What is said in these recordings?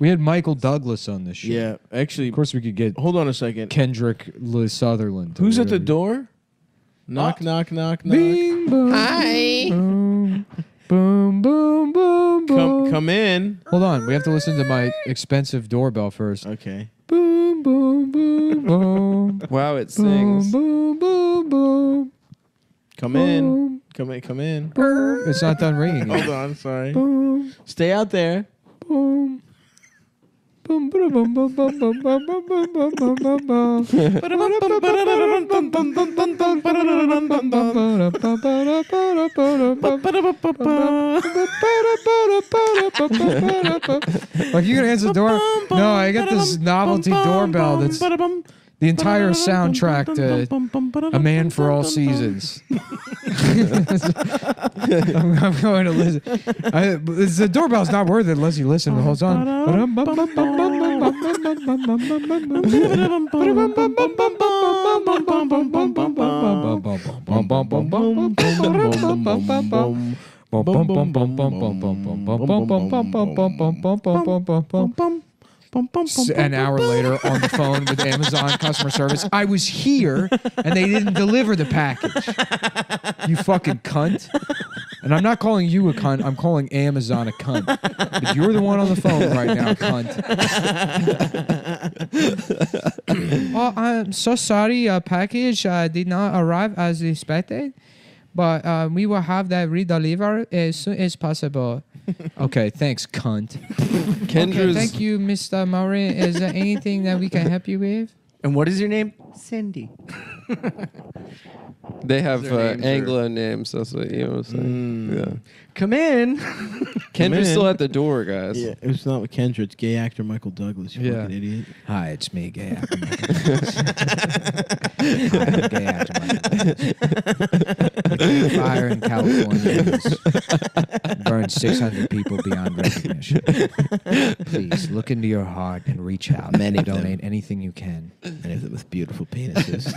We had Michael Douglas on this show. Yeah, actually. Of course, we could get. Hold on a second. Kendrick Sutherland. Who's at the door? Knock, knock, knock, knock. Bing, boom, Hi. Boom, boom, boom, boom, boom. Come in. Hold on. We have to listen to my expensive doorbell first. Okay. Boom, boom, boom, boom. Wow, it sings. Boom, boom, boom, boom. Come in. Come in. Boom. It's not done ringing yet. Hold on, sorry. Boom, Stay out there. boom. Boom, boom, boom, boom, boom, boom, boom, boom, boom, boom, boom, boom. Like, you gonna answer the door? No, I got this novelty doorbell that's the entire soundtrack to A Man for All Seasons. I'm going to listen. The doorbell's not worth it unless you listen the whole song. An hour later on the phone with Amazon customer service, I was here and they didn't deliver the package. You fucking cunt. And I'm not calling you a cunt, I'm calling Amazon a cunt. But you're the one on the phone right now, cunt. Oh, I'm so sorry, package did not arrive as expected, but we will have that redelivered as soon as possible. Okay, thanks, cunt. Okay, thank you, Mr. Murray. Is there anything that we can help you with? And what is your name? Cindy. They have Anglo names. That's what you were saying. Yeah. Come in. Kendra's still at the door, guys. Yeah, it's not Kendra. It's gay actor Michael Douglas. You fucking idiot. Hi, it's me, gay actor Michael Douglas. I'm gay actor Michael Douglas. Fire in California has burned 600 people beyond recognition. Please look into your heart and reach out. Many of them. Donate anything you can. Many of them with beautiful penises.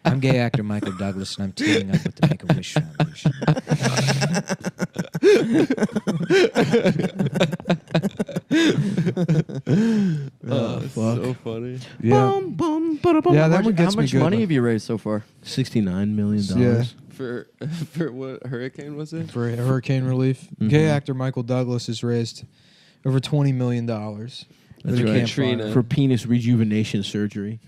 I'm gay actor Michael Douglas, and I'm teaming up with the Make-A-Wish Foundation. So funny. Yeah. Yeah, that one gets How much me good. money have you raised so far? $69 million. Yeah. For what hurricane was it? For hurricane relief. Gay actor Michael Douglas has raised over $20 million. That's With a right. campfire. Katrina. For penis rejuvenation surgery.